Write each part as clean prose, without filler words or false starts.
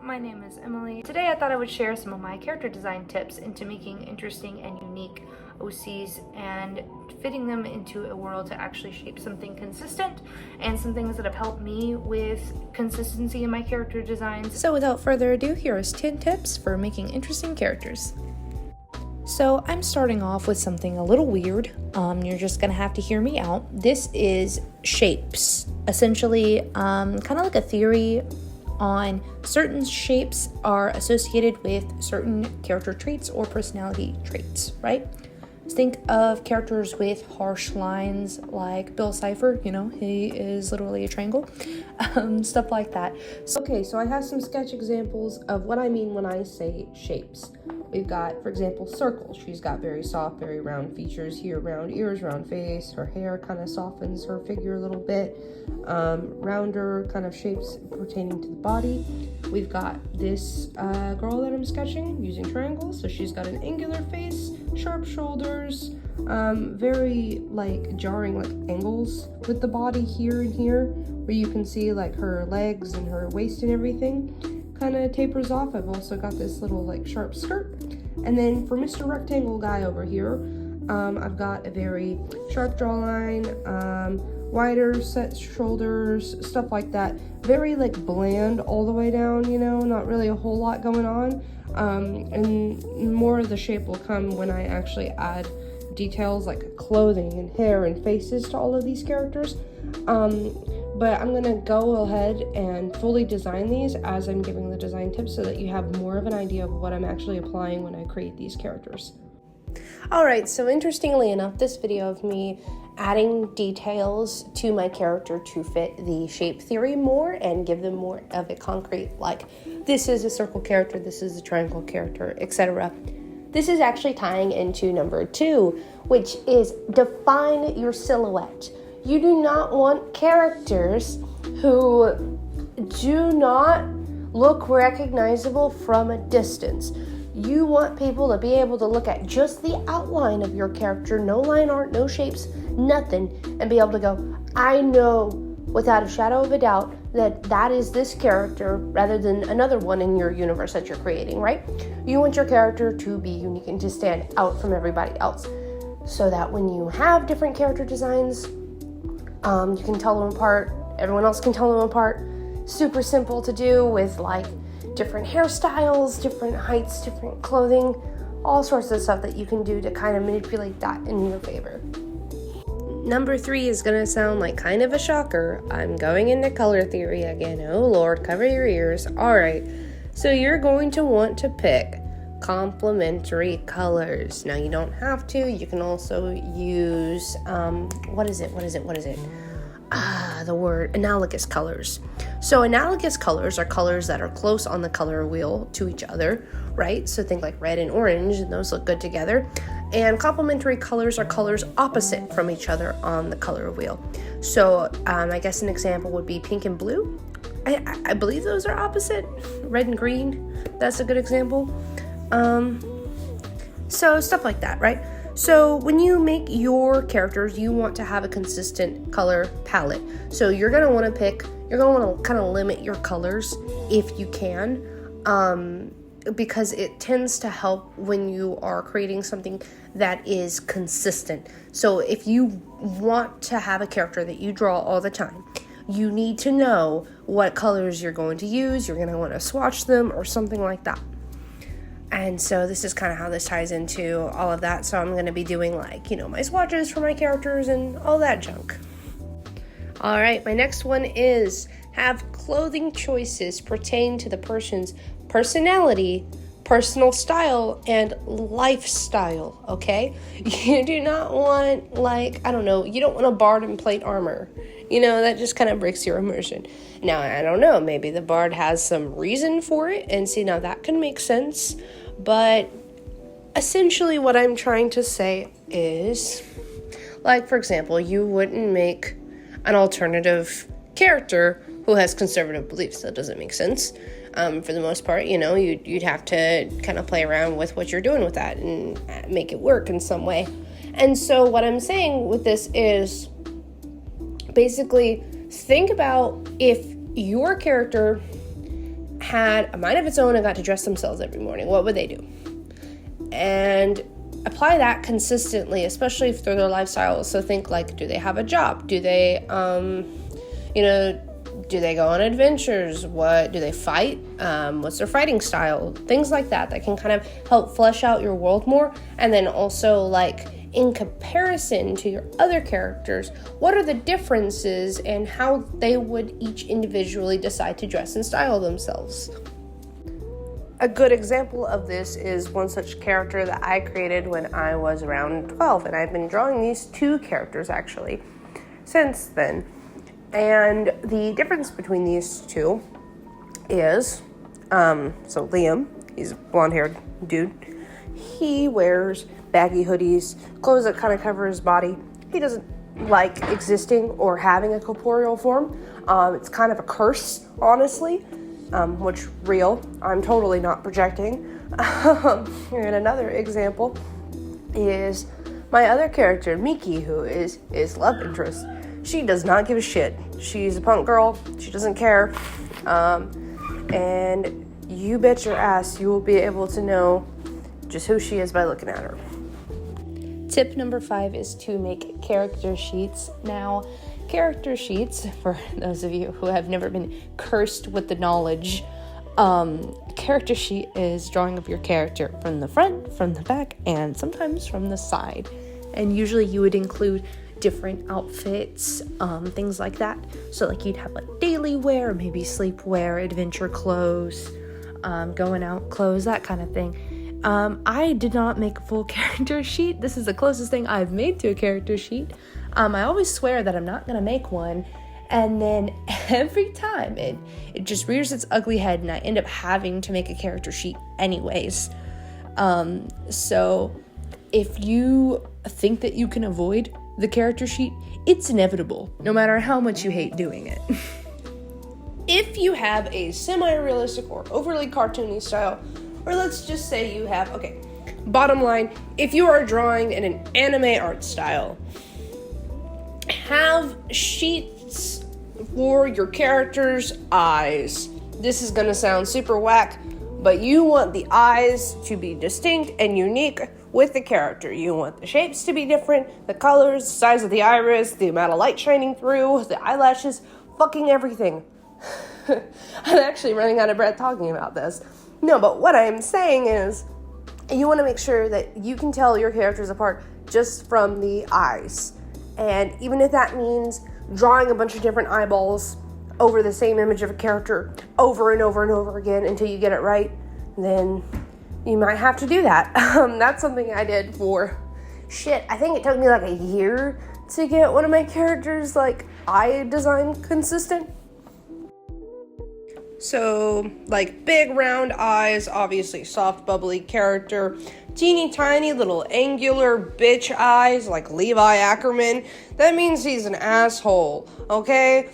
my name is Emily. Today I thought I would share some of my character design tips into making interesting and unique OCs and fitting them into a world to actually shape something consistent and some things that have helped me with consistency in my character designs. So without further ado, here is 10 tips for making interesting characters. So I'm starting off with something a little weird. You're just gonna have to hear me out. This is shapes. Essentially, kind of like a theory on certain shapes are associated with certain character traits or personality traits, right? Think of characters with harsh lines like Bill Cipher, he is literally a triangle, stuff like that. Okay, so I have some sketch examples of what I mean when I say shapes. We've got, for example, Circle. She's got very soft, very round features here, round ears, round face. Her hair kind of softens her figure a little bit. Rounder kind of shapes pertaining to the body. We've got this girl that I'm sketching using triangles. So she's got an angular face, sharp shoulders, very jarring angles with the body here and here, where you can see her legs and her waist and everything kind of tapers off. I've also got this little sharp skirt. And then for Mr. Rectangle guy over here, I've got a very sharp jawline, wider set shoulders, stuff like that. Very bland all the way down, not really a whole lot going on. And more of the shape will come when I actually add details like clothing and hair and faces to all of these characters. But I'm gonna go ahead and fully design these as I'm giving the design tips so that you have more of an idea of what I'm actually applying when I create these characters. Alright, so interestingly enough, this video of me adding details to my character to fit the shape theory more and give them more of a concrete, this is a circle character, this is a triangle character, etc. This is actually tying into number 2, which is define your silhouette. You do not want characters who do not look recognizable from a distance. You want people to be able to look at just the outline of your character, no line art, no shapes, nothing, and be able to go, I know without a shadow of a doubt that is this character rather than another one in your universe that you're creating, right? You want your character to be unique and to stand out from everybody else so that when you have different character designs, you can tell them apart, everyone else can tell them apart. Super simple to do with different hairstyles, different heights, different clothing, all sorts of stuff that you can do to kind of manipulate that in your favor. Number 3 is gonna sound like kind of a shocker. I'm going into color theory again. Oh Lord, cover your ears. Alright, so you're going to want to pick complementary colors. Now you don't have to, you can also use, what is it? The word analogous colors. So analogous colors are colors that are close on the color wheel to each other, right? So think like red and orange, and those look good together. And complementary colors are colors opposite from each other on the color wheel. So I guess an example would be pink and blue. I believe those are opposite. Red and green, that's a good example. So stuff like that, right? So when you make your characters, you want to have a consistent color palette. So you're going to want to kind of limit your colors if you can, because it tends to help when you are creating something that is consistent. So if you want to have a character that you draw all the time, you need to know what colors you're going to use. You're going to want to swatch them or something like that. And so this is kind of how this ties into all of that. So I'm going to be doing my swatches for my characters and all that junk. All right, my next one is have clothing choices pertain to the person's personality, personal style, and lifestyle, okay? You do not want, you don't want a bard in plate armor. That just kind of breaks your immersion. Now, I don't know, maybe the bard has some reason for it, and see, now that can make sense, but essentially what I'm trying to say is, for example, you wouldn't make an alternative character who has conservative beliefs. That doesn't make sense. For the most part, you'd have to kind of play around with what you're doing with that and make it work in some way. And so what I'm saying with this is basically think about if your character had a mind of its own and got to dress themselves every morning, what would they do? And apply that consistently, especially through their lifestyle. So think like, do they have a job? Do they, do they go on adventures? What do they fight? What's their fighting style? Things like that can kind of help flesh out your world more. And then also, like, in comparison to your other characters, what are the differences and how they would each individually decide to dress and style themselves? A good example of this is one such character that I created when I was around 12, and I've been drawing these two characters actually since then. And the difference between these two is, so Liam, he's a blonde-haired dude. He wears baggy hoodies, clothes that kind of cover his body. He doesn't like existing or having a corporeal form. It's kind of a curse, honestly, which real. I'm totally not projecting. And another example is my other character, Miki, who is love interest. She does not give a shit. She's a punk girl. She doesn't care. And you bet your ass you will be able to know just who she is by looking at her. Tip number 5 is to make character sheets. Now, character sheets, for those of you who have never been cursed with the knowledge, character sheet is drawing of your character from the front, from the back, and sometimes from the side. And usually you would include different outfits, things like that. So like you'd have like daily wear, maybe sleepwear, adventure clothes, going out clothes, that kind of thing. I did not make a full character sheet. This is the closest thing I've made to a character sheet. I always swear that I'm not going to make one, and then every time it just rears its ugly head, and I end up having to make a character sheet anyways. So if you think that you can avoid the character sheet, it's inevitable, no matter how much you hate doing it. If you have a semi-realistic or overly cartoony style, or let's just say you have, okay, bottom line, if you are drawing in an anime art style, have sheets for your character's eyes. This is gonna sound super whack, but you want the eyes to be distinct and unique with the character. You want the shapes to be different, the colors, the size of the iris, the amount of light shining through, the eyelashes, fucking everything. I'm actually running out of breath talking about this. No, but what I'm saying is you want to make sure that you can tell your characters apart just from the eyes. And even if that means drawing a bunch of different eyeballs over the same image of a character over and over and over again until you get it right, then you might have to do that. That's something I did for, I think it took me like a year to get one of my characters' like eye design consistent. So, like, big round eyes, obviously soft, bubbly character, teeny tiny little angular bitch eyes, like Levi Ackerman. That means he's an asshole, okay?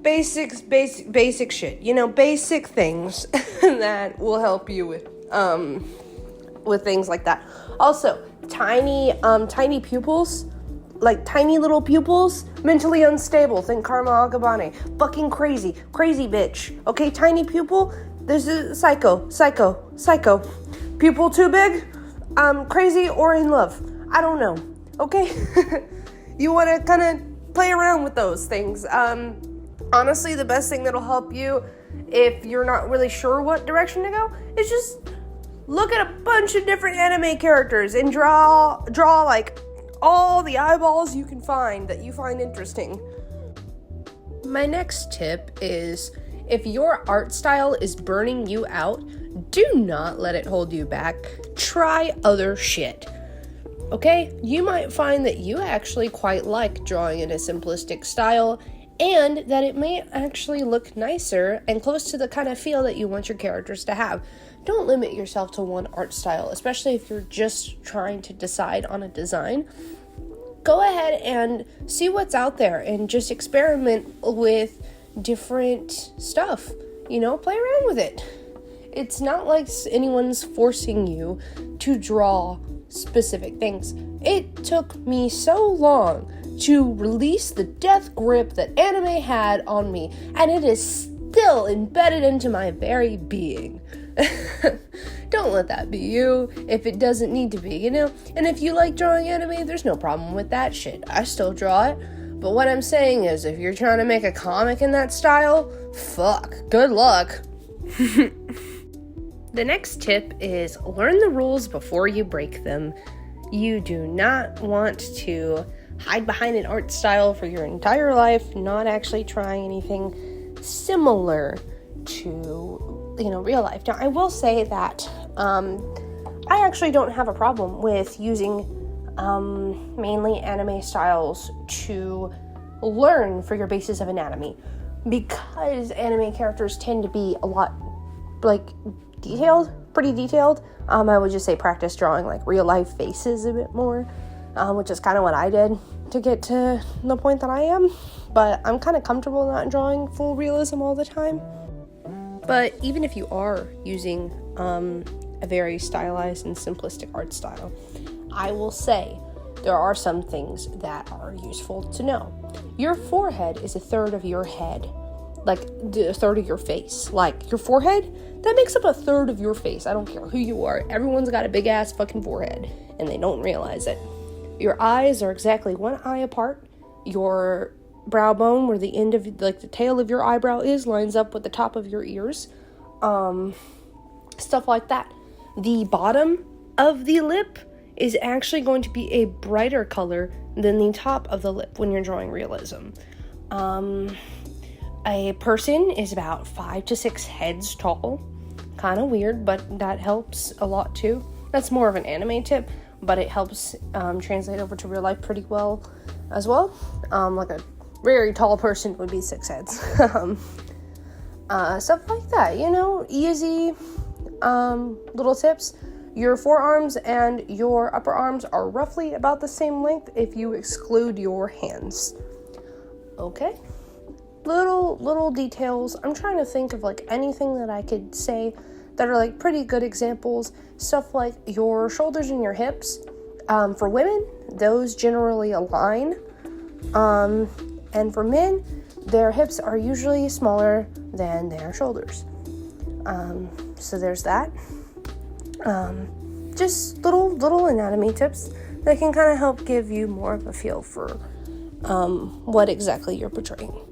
Basic shit, basic things that will help you with things like that. Also, tiny pupils. Like tiny little pupils, mentally unstable, think Karma Agabane, fucking crazy bitch, okay, tiny pupil, this is psycho, pupil too big, crazy or in love, I don't know, okay, you want to kind of play around with those things. Honestly, the best thing that'll help you if you're not really sure what direction to go is just look at a bunch of different anime characters and draw like all the eyeballs you can find that you find interesting. My next tip is, if your art style is burning you out, do not let it hold you back. Try other shit. Okay? You might find that you actually quite like drawing in a simplistic style, and that it may actually look nicer and close to the kind of feel that you want your characters to have. Don't limit yourself to one art style, especially if you're just trying to decide on a design. Go ahead and see what's out there and just experiment with different stuff. Play around with it. It's not like anyone's forcing you to draw specific things. It took me so long to release the death grip that anime had on me, and it is still embedded into my very being. Don't let that be you if it doesn't need to be, you know? And if you like drawing anime, there's no problem with that shit. I still draw it. But what I'm saying is, if you're trying to make a comic in that style, fuck, good luck. The next tip is learn the rules before you break them. You do not want to hide behind an art style for your entire life, not actually trying anything similar to, real life. Now, I will say that I actually don't have a problem with using mainly anime styles to learn for your basis of anatomy, because anime characters tend to be a lot pretty detailed. I would just say practice drawing like real life faces a bit more, which is kind of what I did to get to the point that I am, but I'm kind of comfortable not drawing full realism all the time. But even if you are using a very stylized and simplistic art style, I will say there are some things that are useful to know. Your forehead is a third of your head, like a third of your face. Like your forehead, that makes up a third of your face. I don't care who you are. Everyone's got a big ass fucking forehead, and they don't realize it. Your eyes are exactly one eye apart. Your brow bone, where the end of the tail of your eyebrow is, lines up with the top of your ears. Stuff like that. The bottom of the lip is actually going to be a brighter color than the top of the lip when you're drawing realism. A person is about 5 to 6 heads tall. Kind of weird, but that helps a lot too. That's more of an anime tip, but it helps translate over to real life pretty well as well. Like a very tall person would be 6 heads. Stuff like that, easy little tips. Your forearms and your upper arms are roughly about the same length if you exclude your hands. Okay? Little details. I'm trying to think of anything that I could say that are pretty good examples. Stuff like your shoulders and your hips. For women, those generally align. And for men, their hips are usually smaller than their shoulders. So there's that. Just little anatomy tips that can kind of help give you more of a feel for what exactly you're portraying.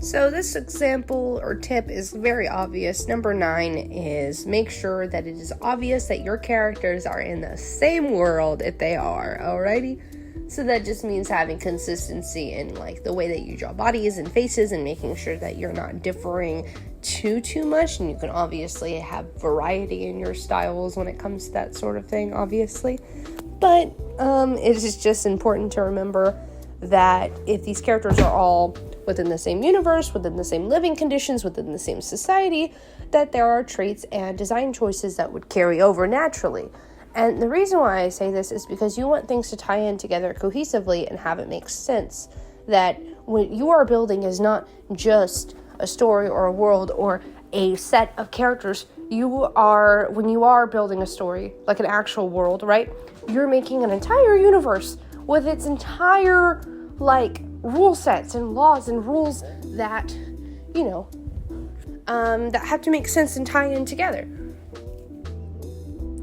So this example or tip is very obvious. Number 9 is make sure that it is obvious that your characters are in the same world if they are, alrighty? So that just means having consistency in the way that you draw bodies and faces, and making sure that you're not differing too much, and you can obviously have variety in your styles when it comes to that sort of thing, obviously. But it is just important to remember that if these characters are all within the same universe, within the same living conditions, within the same society, that there are traits and design choices that would carry over naturally. And the reason why I say this is because you want things to tie in together cohesively and have it make sense. That what you are building is not just a story or a world or a set of characters. When you are building a story, like an actual world, right? You're making an entire universe with its entire, rule sets and laws and rules that, that have to make sense and tie in together.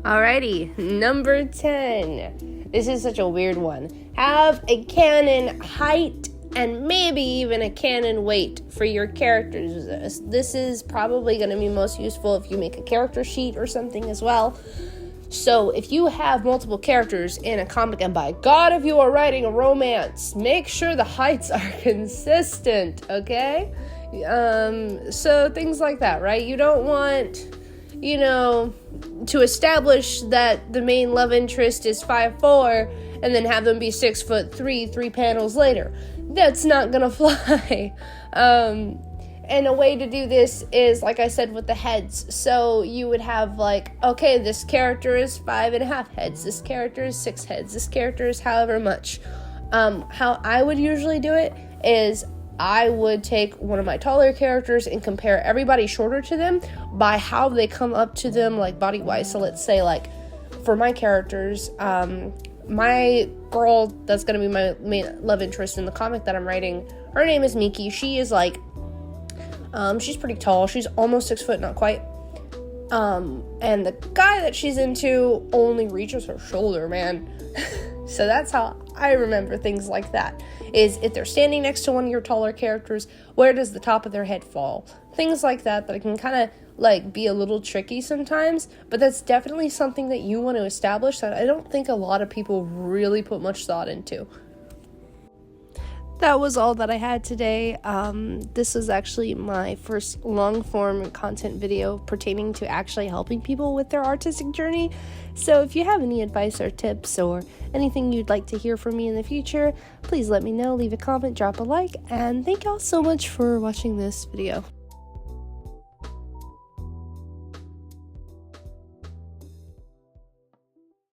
Alrighty, number 10. This is such a weird one. Have a canon height and maybe even a canon weight for your characters. This is probably going to be most useful if you make a character sheet or something as well. So if you have multiple characters in a comic, and by God, if you are writing a romance, make sure the heights are consistent, okay? So things like that, right? You don't want, to establish that the main love interest is 5'4" and then have them be 6'3" 3 panels later. That's not gonna fly. And a way to do this is, like I said, with the heads. So you would have okay, this character is 5.5 heads, this character is 6 heads, this character is however much. How I would usually do it is I would take one of my taller characters and compare everybody shorter to them by how they come up to them, body-wise. So let's say, for my characters, my girl that's going to be my main love interest in the comic that I'm writing, her name is Miki. She is, She's pretty tall. She's almost 6 foot, not quite. And the guy that she's into only reaches her shoulder, man. So that's how I remember things like that. Is if they're standing next to one of your taller characters, where does the top of their head fall? Things like that can kind of like be a little tricky sometimes, but that's definitely something that you want to establish that I don't think a lot of people really put much thought into. That was all that I had today. This is actually my first long-form content video pertaining to actually helping people with their artistic journey. So if you have any advice or tips or anything you'd like to hear from me in the future, please let me know, leave a comment, drop a like, and thank y'all so much for watching this video.